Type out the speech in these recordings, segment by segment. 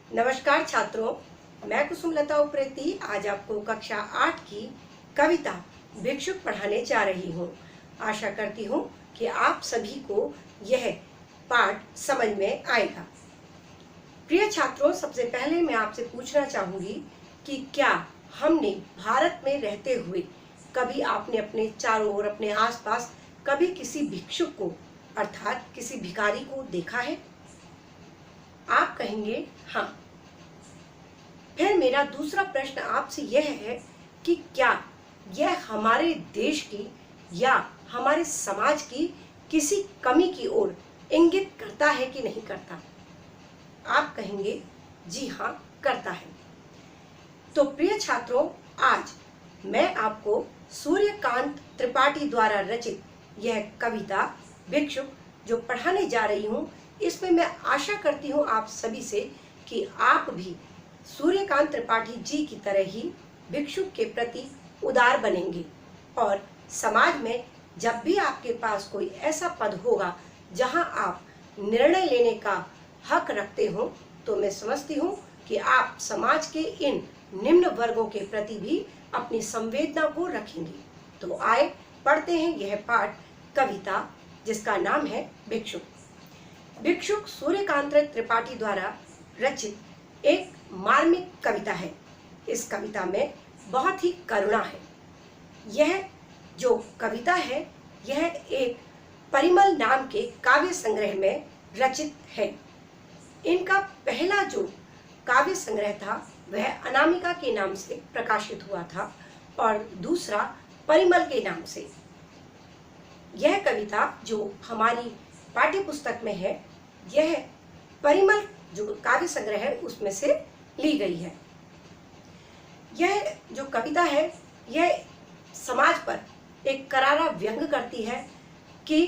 नमस्कार छात्रों, मैं कुसुमलता उप्रेती आज आपको कक्षा 8 की कविता भिक्षुक पढ़ाने जा रही हूँ। आशा करती हूँ कि आप सभी को यह पाठ समझ में आएगा। प्रिय छात्रों, सबसे पहले मैं आपसे पूछना चाहूँगी कि क्या हमने भारत में रहते हुए कभी आपने अपने चारों ओर अपने आसपास कभी किसी भिक्षुक को अर्थात किसी भिखारी को देखा है? आप कहेंगे हाँ। फिर मेरा दूसरा प्रश्न आपसे यह है कि क्या यह हमारे देश की या हमारे समाज की किसी कमी की ओर इंगित करता है कि नहीं करता? आप कहेंगे जी हाँ, करता है। तो प्रिय छात्रों, आज मैं आपको सूर्यकांत त्रिपाठी द्वारा रचित यह कविता भिक्षुक जो पढ़ाने जा रही हूँ, इसमें मैं आशा करती हूँ आप सभी से कि आप भी सूर्यकांत त्रिपाठी जी की तरह ही भिक्षुक के प्रति उदार बनेंगे और समाज में जब भी आपके पास कोई ऐसा पद होगा जहां आप निर्णय लेने का हक रखते हो, तो मैं समझती हूँ कि आप समाज के इन निम्न वर्गों के प्रति भी अपनी संवेदना को रखेंगे। तो आए पढ़ते हैं यह पाठ कविता जिसका नाम है भिक्षुक। भिक्षुक सूर्यकांत त्रिपाठी द्वारा रचित एक मार्मिक कविता है। इस कविता में बहुत ही करुणा है। यह जो कविता है यह एक परिमल नाम के काव्य संग्रह में रचित है। इनका पहला जो काव्य संग्रह था वह अनामिका के नाम से प्रकाशित हुआ था और दूसरा परिमल के नाम से। यह कविता जो हमारी पाठ्य पुस्तक में है, यह परिमल जो काव्य संग्रह है उसमें से ली गई है। यह जो कविता है यह समाज पर एक करारा व्यंग करती है कि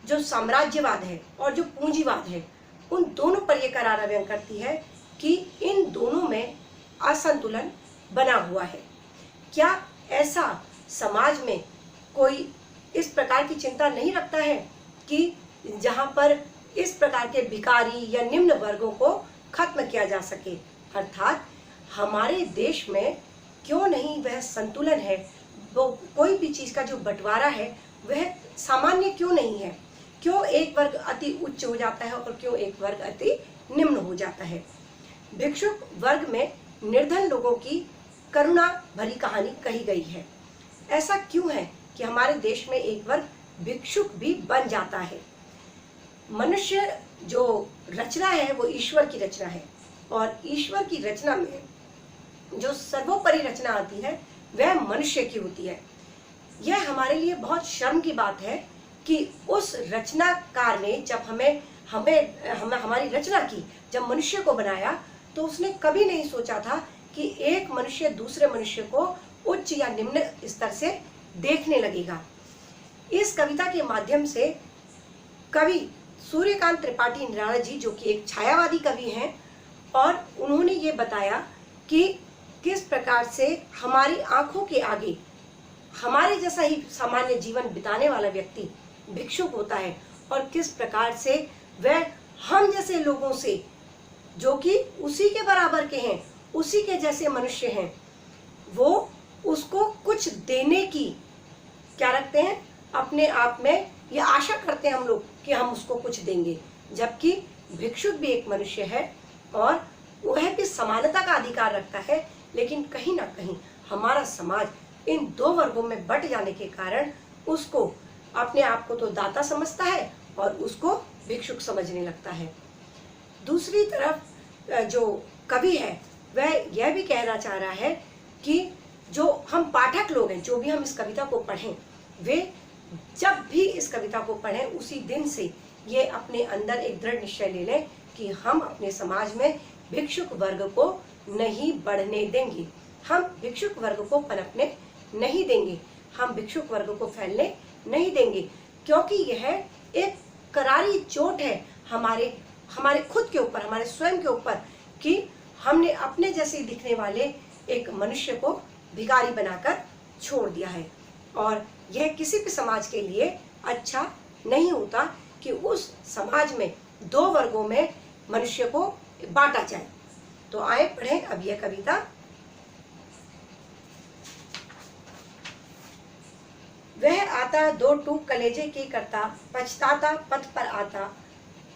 जो साम्राज्यवाद है और जो पूंजीवाद है उन दोनों पर यह करारा व्यंग करती है कि इन दोनों में असंतुलन बना हुआ है। क्या ऐसा समाज में कोई इस प्रकार की चिंता नहीं रखता है कि जहां पर इस प्रकार के भिखारी या निम्न वर्गों को खत्म किया जा सके? अर्थात हमारे देश में क्यों नहीं वह संतुलन है, वो कोई भी चीज का जो बंटवारा है वह सामान्य क्यों नहीं है? क्यों एक वर्ग अति उच्च हो जाता है और क्यों एक वर्ग अति निम्न हो जाता है? भिक्षुक वर्ग में निर्धन लोगों की करुणा भरी कहानी कही गई है। ऐसा क्यों है कि हमारे देश में एक वर्ग भिक्षुक भी बन जाता है? मनुष्य जो रचना है वो ईश्वर की रचना है और ईश्वर की रचना में जो सर्वोपरि रचना आती है वह मनुष्य की होती है। यह हमारे लिए बहुत शर्म की बात है कि उस रचनाकार ने जब हमारी रचना की, जब मनुष्य को बनाया, तो उसने कभी नहीं सोचा था कि एक मनुष्य दूसरे मनुष्य को उच्च या निम्न स्तर से देखने लगेगा। इस कविता के माध्यम से कवि सूर्यकांत त्रिपाठी निराला जी, जो कि एक छायावादी कवि हैं, और उन्होंने ये बताया कि किस प्रकार से हमारी आंखों के आगे हमारे जैसा ही सामान्य जीवन बिताने वाला व्यक्ति भिक्षुक होता है और किस प्रकार से वह हम जैसे लोगों से, जो कि उसी के बराबर के हैं, उसी के जैसे मनुष्य हैं, वो उसको कुछ देने की क्या रखते हैं अपने आप में, ये आशा करते हैं हम लोग कि हम उसको कुछ देंगे, जबकि भिक्षुक भी एक मनुष्य है और वह भी समानता का अधिकार रखता है। लेकिन कहीं ना कहीं हमारा समाज इन दो वर्गों में बंट जाने के कारण उसको अपने आप को तो दाता समझता है और उसको भिक्षुक समझने लगता है। दूसरी तरफ जो कवि है वह यह भी कहना चाह रहा है कि जो हम पाठक लोग हैं, जो भी हम इस कविता को पढ़ें, वे जब भी इस कविता को पढ़ें उसी दिन से ये अपने अंदर एक दृढ़ निश्चय ले लें कि हम अपने समाज में भिक्षुक वर्ग को नहीं बढ़ने देंगे, हम भिक्षुक वर्ग को पनपने नहीं देंगे, हम भिक्षुक वर्ग को फैलने नहीं देंगे, क्योंकि यह एक करारी चोट है हमारे खुद के ऊपर, हमारे स्वयं के ऊपर, कि हमने अपने जैसे दिखने वाले एक मनुष्य को भिखारी बनाकर छोड़ दिया है। और यह किसी भी समाज के लिए अच्छा नहीं होता कि उस समाज में दो वर्गों में मनुष्य को बांटा जाए। तो आए पढ़ें अब यह कविता। वह आता दो टूक कलेजे के करता, पछताता पथ पर आता,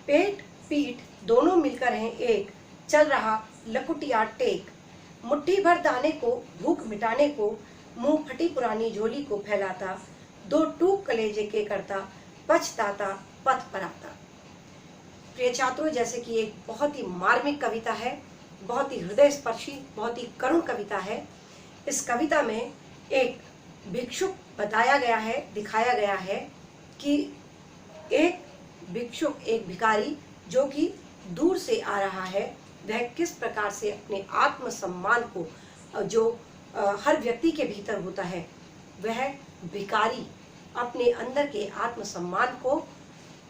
पेट पीठ दोनों मिलकर हैं एक, चल रहा लकुटिया टेक, मुट्ठी भर दाने को भूख मिटाने को, मुंह फटी पुरानी झोली को फैलाता, दो टूक कलेजे के करता, पछताता पथ पर आता। प्रिय छात्रों, जैसे कि एक बहुत ही मार्मिक कविता है, बहुत ही हृदय स्पर्शी, बहुत ही करुण कविता है। इस कविता में एक भिक्षुक बताया गया है, दिखाया गया है कि एक भिक्षुक, एक भिखारी जो कि दूर से आ रहा है, वह किस प्रकार से अपने आत्मसम्मान को, जो हर व्यक्ति के भीतर होता है, वह भिखारी अपने अंदर के आत्मसम्मान को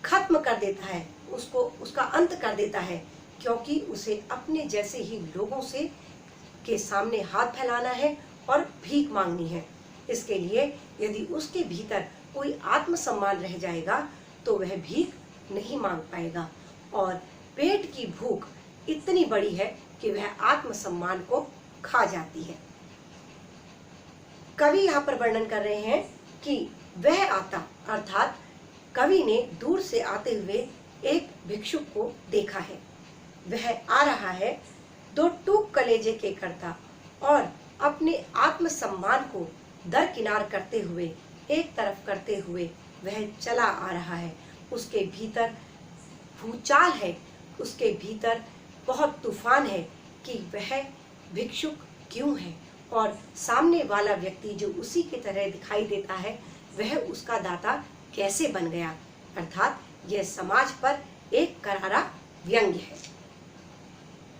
खत्म कर देता है, उसका अंत कर देता है, क्योंकि उसे अपने जैसे ही लोगों से के सामने हाथ फैलाना है और भीख मांगनी है। इसके लिए यदि उसके भीतर कोई आत्मसम्मान रह जाएगा तो वह भीख नहीं मांग पाएगा, और पेट की भूख इतनी बड़ी है कि वह आत्मसम्मान को खा जाती है। कवि यहाँ पर वर्णन कर रहे हैं कि वह आता, अर्थात कवि ने दूर से आते हुए एक भिक्षुक को देखा है। वह आ रहा है दो टूक कलेजे के करता, और अपने आत्मसम्मान को दरकिनार करते हुए, एक तरफ करते हुए वह चला आ रहा है। उसके भीतर भूचाल है, उसके भीतर बहुत तूफान है कि वह भिक्षुक क्यों है, और सामने वाला व्यक्ति जो उसी की तरह दिखाई देता है, वह उसका दाता कैसे बन गया। अर्थात यह समाज पर एक करारा व्यंग्य है।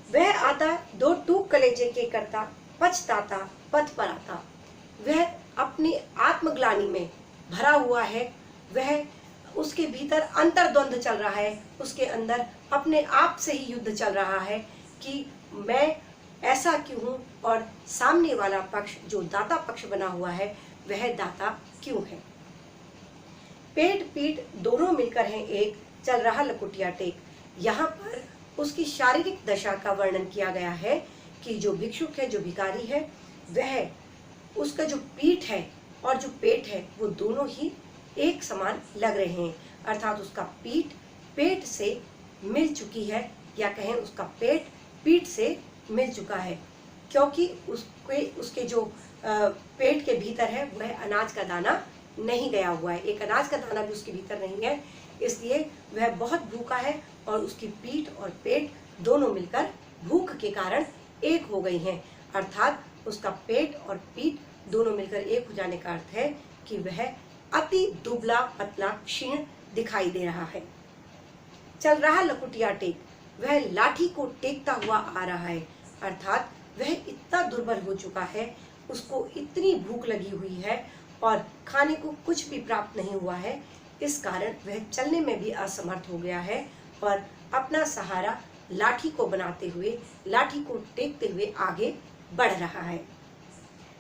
वह आता दो टूक कलेजे के करता, पछताता पथ पर आता। वह अपनी आत्मग्लानि में भरा हुआ है, वह उसके भीतर अंतर्द्वंद चल रहा है, उसके अंदर अपने आप से ही युद्ध चल रहा है कि मैं ऐसा क्यों हूँ, और सामने वाला पक्ष जो दाता पक्ष बना हुआ है, वह दाता क्यों है। पेट पीठ दोनों मिलकर हैं एक, चल रहा लकुटिया टेक। यहाँ पर उसकी शारीरिक दशा का वर्णन किया गया है कि जो भिक्षुक है, जो भिखारी है, वह उसका जो पीठ है और जो पेट है, वो दोनों ही एक समान लग रहे हैं। अर्थात उसका पीठ पेट से मिल चुकी है, या कहें उसका पेट पीठ से मिल चुका है, क्योंकि उसके जो पेट के भीतर है वह अनाज का दाना नहीं गया हुआ है, एक अनाज का दाना भी उसके भीतर नहीं है। इसलिए वह बहुत भूखा है, और उसकी पीठ और पेट दोनों मिलकर भूख के कारण एक हो गई हैं। अर्थात उसका पेट और पीठ दोनों मिलकर एक हो जाने का अर्थ है कि वह अति दुबला पतला क्षीण दिखाई दे रहा है। चल रहा लकुटिया टेक, वह लाठी को टेकता हुआ आ रहा है। अर्थात वह इतना दुर्बल हो चुका है, उसको इतनी भूख लगी हुई है और खाने को कुछ भी प्राप्त नहीं हुआ है, इस कारण वह चलने में भी असमर्थ हो गया है और अपना सहारा लाठी को बनाते हुए, लाठी को टेकते हुए आगे बढ़ रहा है।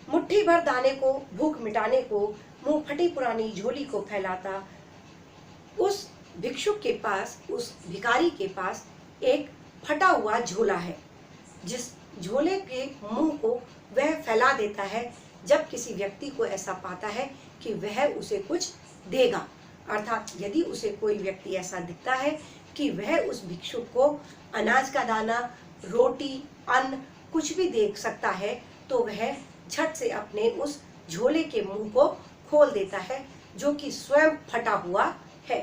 मुट्ठी भर दाने को भूख मिटाने को, मुंह फटी पुरानी झोली को फैलाता। उस भिक्षुक के पास, उस भिखारी के पास एक फटा हुआ झोला है, जिस झोले के मुंह को वह फैला देता है जब किसी व्यक्ति को ऐसा पाता है कि वह उसे कुछ देगा। अर्थात यदि उसे कोई व्यक्ति ऐसा दिखता है कि वह उस भिक्षुक को अनाज का दाना, रोटी, अन्न कुछ भी दे सकता है, तो वह झट से अपने उस झोले के मुंह को खोल देता है, जो कि स्वयं फटा हुआ है।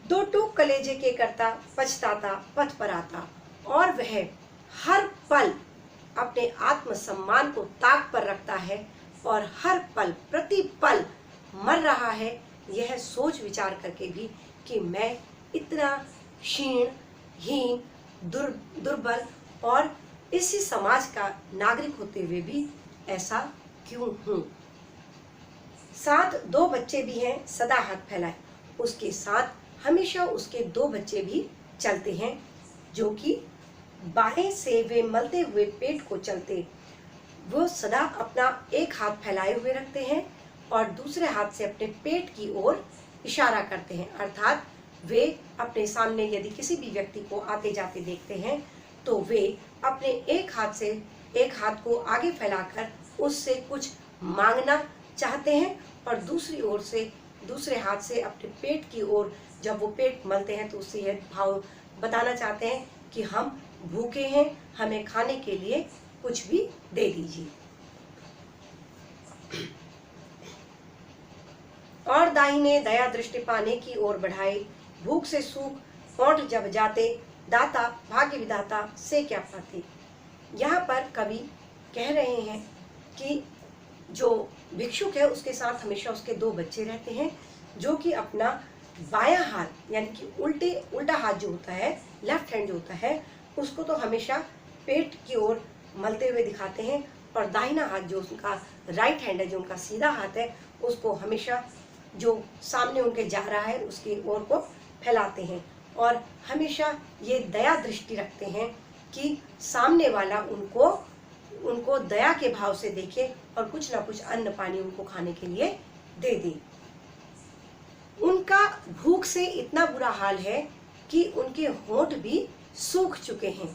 दो टूक कलेजे के करता, पछताता पथ पर आता, और वह हर पल अपने आत्मसम्मान को ताक पर रखता है और हर पल, प्रति पल मर रहा है, यह सोच विचार करके भी कि मैं इतना क्षीण, हीन, दुर्बल और इसी समाज का नागरिक होते हुए भी ऐसा क्यों हूँ। साथ दो बच्चे भी हैं, सदा हाथ फैलाए। उसके साथ हमेशा उसके दो बच्चे भी चलते हैं, जो कि बाएं से वे मलते हुए पेट को चलते, वो सदा अपना एक हाथ फैलाए हुए रखते हैं और दूसरे हाथ से अपने पेट की ओर इशारा करते हैं। अर्थात वे अपने सामने यदि किसी भी व्यक्ति को आते जाते देखते हैं तो वे अपने एक हाथ को आगे फैलाकर उससे कुछ मांगना चाहते हैं और दूसरे हाथ से अपने पेट की ओर जब वो पेट मलते हैं तो उससे यह भाव बताना चाहते हैं कि हम भूखे हैं, हमें खाने के लिए कुछ भी दे दीजिए। और दाहिने दया दृष्टि पाने की ओर बढ़ाए, भूख से सूख होंठ जब जाते, दाता भाग्य विधाता से क्या पाते। यहाँ पर कवि कह रहे हैं कि जो भिक्षुक है उसके साथ हमेशा उसके दो बच्चे रहते हैं, जो कि अपना बायां हाथ यानी कि उल्टा हाथ जो होता है, लेफ्ट हैंड जो होता है, उसको तो हमेशा पेट की ओर मलते हुए दिखाते हैं और दाहिना हाथ जो उनका राइट हैंड है, जो उनका सीधा हाथ है, उसको हमेशा जो सामने उनके जा रहा है उसकी ओर को फैलाते हैं और हमेशा ये दया दृष्टि रखते हैं कि सामने वाला उनको दया के भाव से देखे और कुछ ना कुछ अन्न पानी उनको खाने के लिए दे दे। उनका भूख से इतना बुरा हाल है कि उनके होंठ भी सूख चुके हैं।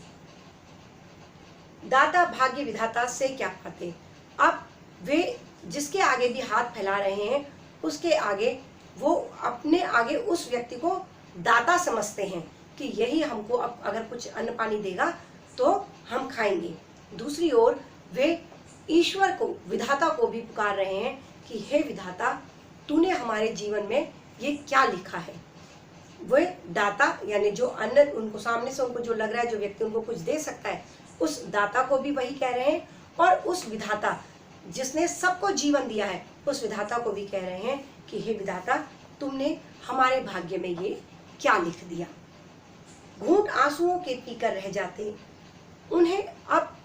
दाता भाग्य विधाता से क्या पाते। अब वे जिसके आगे भी हाथ फैला रहे हैं उसके आगे वो अपने आगे उस व्यक्ति को दाता समझते हैं कि यही हमको अब अगर कुछ अन्न पानी देगा तो हम खाएंगे। दूसरी ओर वे ईश्वर को, विधाता को भी पुकार रहे हैं कि हे विधाता, तूने हमारे जीवन में ये क्या लिखा है। वे दाता यानी जो अन्न उनको सामने से उनको जो लग रहा है, जो व्यक्ति उनको कुछ दे सकता है, उस दाता को भी वही कह रहे हैं और उस विधाता जिसने सबको जीवन दिया है उस विधाता को भी कह रहे हैं कि हे विधाता, तुमने हमारे भाग्य में ये क्या लिख दिया। घूंट आंसुओं के पीकर रह जाते, उन्हें अब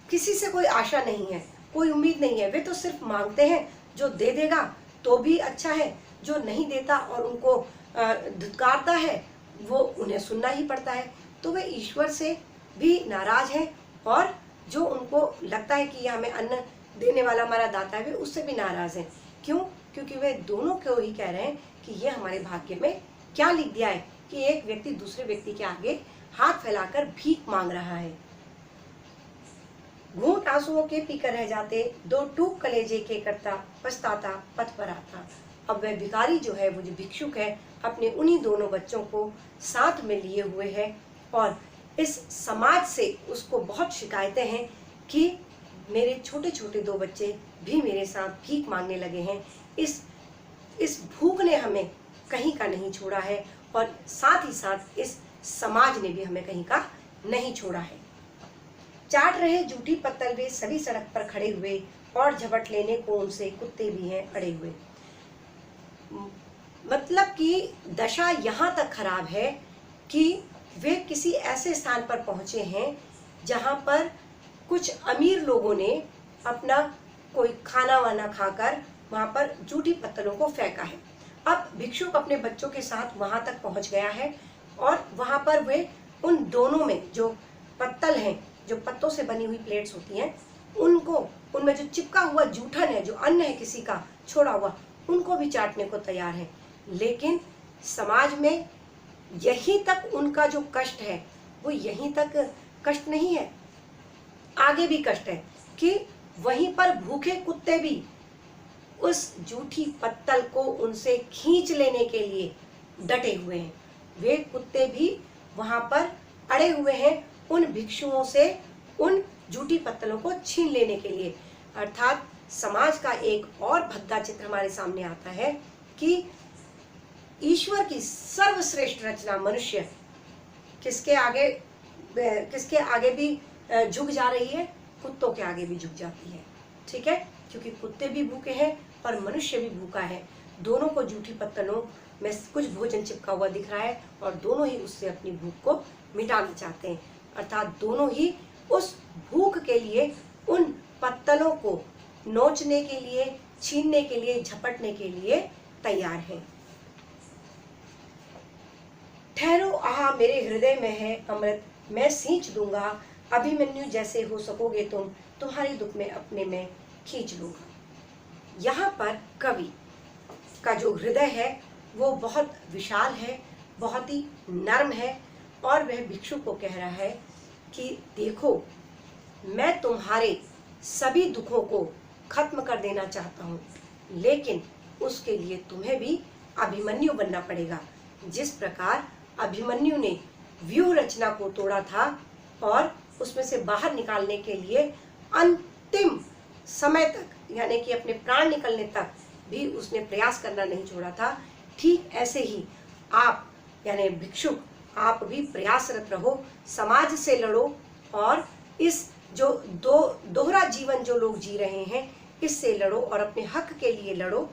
किसी से कोई आशा नहीं है, कोई उम्मीद नहीं है। वे तो सिर्फ मांगते हैं, जो दे देगा तो भी अच्छा है, जो नहीं देता और उनको धुतकारता है वो उन्हें सुनना ही पड़ता है। तो वे ईश्वर से भी नाराज हैं और जो उनको लगता है कि ये हमें अन्न देने वाला हमारा दाता है, वे उससे भी नाराज हैं। क्यों? क्योंकि वे दोनों को ही कह रहे हैं कि ये हमारे भाग्य में क्या लिख दिया है कि एक व्यक्ति दूसरे व्यक्ति के आगे हाथ फैलाकर भीख मांग रहा है। घूंट आंसुओं के पीकर रह जाते, दो टूक कलेजे के करता, पछताता पथ पर आता। अब वह भिखारी जो है, वो जो भिक्षुक है, अपने उन्हीं दोनों बच्चों को साथ में लिए हुए है और इस समाज से उसको बहुत शिकायतें हैं कि मेरे छोटे छोटे दो बच्चे भी मेरे साथ भीख मांगने लगे हैं। इस भूख ने हमें कहीं का नहीं छोड़ा है और साथ ही साथ इस समाज ने भी हमें कहीं का नहीं छोड़ा है। चाट रहे जूठी पत्तल वे सभी सड़क पर खड़े हुए और झपट लेने को उनसे कुत्ते भी हैं अड़े हुए। मतलब कि दशा यहाँ तक खराब है कि वे किसी ऐसे स्थान पर पहुंचे हैं जहां पर कुछ अमीर लोगों ने अपना कोई खाना वाना खाकर वहां पर जूठी पत्तलों को फेंका है। अब भिक्षुक अपने बच्चों के साथ वहां तक पहुंच गया है और वहां पर वे उन दोनों में जो पत्तल हैं, जो पत्तों से बनी हुई प्लेट्स होती हैं, उनको उनमें जो चिपका हुआ जूठन है, जो अन्न है किसी का छोड़ा हुआ, उनको भी चाटने को तैयार है। लेकिन समाज में यहीं तक उनका जो कष्ट है वो यहीं तक कष्ट नहीं है, आगे भी कष्ट है कि वहीं पर भूखे कुत्ते भी उस जूठी पत्तल को उनसे खींच लेने के लिए डटे हुए हैं। वे कुत्ते भी वहां पर अड़े हुए हैं उन भिक्षुओं से उन जूठी पत्तलों को छीन लेने के लिए। अर्थात समाज का एक और भद्दा चित्र हमारे सामने आता है कि ईश्वर की सर्वश्रेष्ठ रचना मनुष्य किसके आगे भी झुक जा रही है, कुत्तों के आगे भी झुक जाती है। ठीक है, क्योंकि कुत्ते भी भूखे हैं और मनुष्य भी भूखा है। दोनों को जूठी पत्तलों में कुछ भोजन चिपका हुआ दिख रहा है और दोनों ही उससे अपनी भूख को मिटाना चाहते हैं। अर्थात दोनों ही उस भूख के लिए उन पत्तलों को नोचने के लिए, छीनने के लिए, झपटने के लिए तैयार हैं। ठहरो आहा मेरे हृदय में है अमृत, मैं सींच दूंगा, अभिमन्यु जैसे हो सकोगे तुम, तुम्हारे दुख में अपने में खींच लूंगा। यहाँ पर कवि का जो हृदय है वो बहुत विशाल है, बहुत ही नर्म है और वह भिक्षु को कह रहा है कि देखो, मैं तुम्हारे सभी दुखों को खत्म कर देना चाहता हूँ, लेकिन उसके लिए तुम्हें भी अभिमन्यु बनना पड़ेगा। जिस प्रकार अभिमन्यु ने व्यूह रचना को तोड़ा था और उसमें से बाहर निकालने के लिए अंतिम समय तक, यानी कि अपने प्राण निकलने तक भी उसने प्रयास करना नहीं छोड़ा था, ठीक ऐसे ही आप यानी भिक्षुक, आप भी प्रयासरत रहो, समाज से लड़ो और इस जो दोहरा जीवन जो लोग जी रहे हैं इससे लड़ो और अपने हक के लिए लड़ो।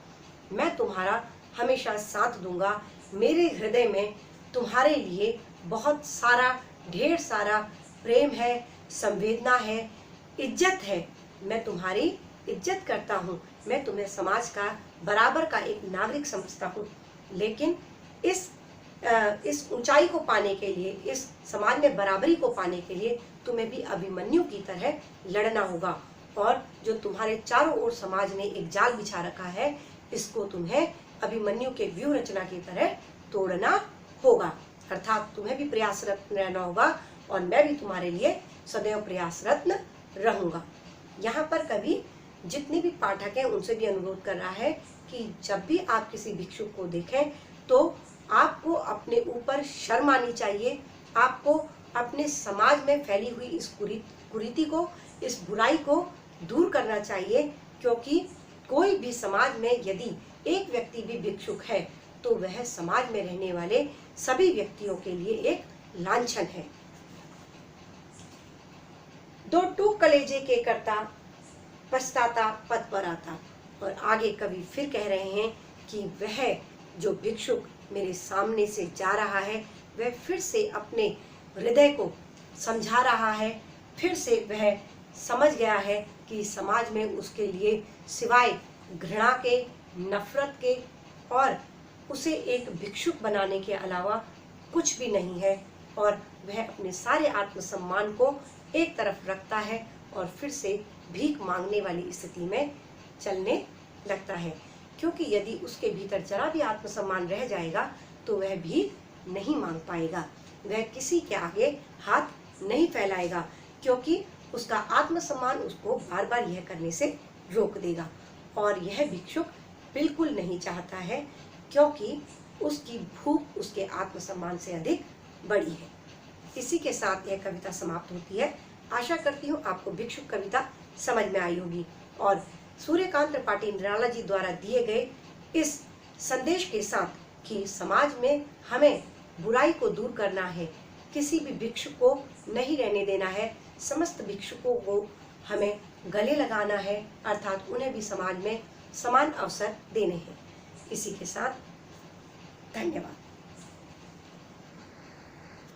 मैं तुम्हारा हमेशा साथ दूंगा। मेरे हृदय में तुम्हारे लिए बहुत सारा, ढेर सारा प्रेम है, संवेदना है, इज्जत है। मैं तुम्हारी इज्जत करता हूँ, मैं तुम्हें समाज का बराबर का एक नागरिक समझता हूँ, लेकिन इस ऊंचाई को पाने के लिए, इस समाज में बराबरी को पाने के लिए तुम्हें भी अभिमन्यु की तरह लड़ना होगा और जो तुम्हारे चारों ओर समाज ने एक जाल बिछा रखा है, इसको तुम्हें अभिमन्यु के व्यूह रचना की तरह तोड़ना होगा। अर्थात तुम्हें भी प्रयासरत रहना होगा और मैं भी तुम्हारे लिए सदैव प्रयासरत रहूंगा। यहाँ पर कवि जितने भी पाठक हैं उनसे भी अनुरोध कर रहा है कि जब भी आप किसी भिक्षुक को देखें तो आपको अपने ऊपर शर्म आनी चाहिए, आपको अपने समाज में फैली हुई इस कुरीति को, इस बुराई को दूर करना चाहिए, क्योंकि कोई भी समाज में यदि एक व्यक्ति भी भिक्षुक है तो वह समाज में रहने वाले सभी व्यक्तियों के लिए एक लांछन है। दो टूक कलेजे के करता, पछताता पद पर आता। और आगे कवि फिर कह रहे हैं कि वह जो भिक्षुक मेरे सामने से जा रहा है वह फिर से अपने हृदय को समझा रहा है, फिर से वह समझ गया है कि समाज में उसके लिए सिवाय घृणा के, नफरत के और उसे एक भिक्षुक बनाने के अलावा कुछ भी नहीं है, और वह अपने सारे आत्मसम्मान को एक तरफ रखता है और फिर से भीख मांगने वाली स्थिति में चलने लगता है। क्योंकि यदि उसके भीतर जरा भी आत्मसम्मान रह जाएगा तो वह भीख नहीं मांग पाएगा, वह किसी के आगे हाथ नहीं फैलाएगा, क्योंकि उसका आत्मसम्मान उसको बार बार यह करने से रोक देगा। और यह भिक्षुक बिल्कुल नहीं चाहता है, क्योंकि उसकी भूख उसके आत्मसम्मान से अधिक बड़ी है। इसी के साथ यह कविता समाप्त होती है। आशा करती हूँ आपको भिक्षुक कविता समझ में आई होगी और सूर्यकांत त्रिपाठी निराला जी द्वारा दिए गए इस संदेश के साथ कि समाज में हमें बुराई को दूर करना है, किसी भी भिक्षुक को नहीं रहने देना है, समस्त भिक्षुकों को हमें गले लगाना है, अर्थात उन्हें भी समाज में समान अवसर देने हैं। इसी के साथ धन्यवाद।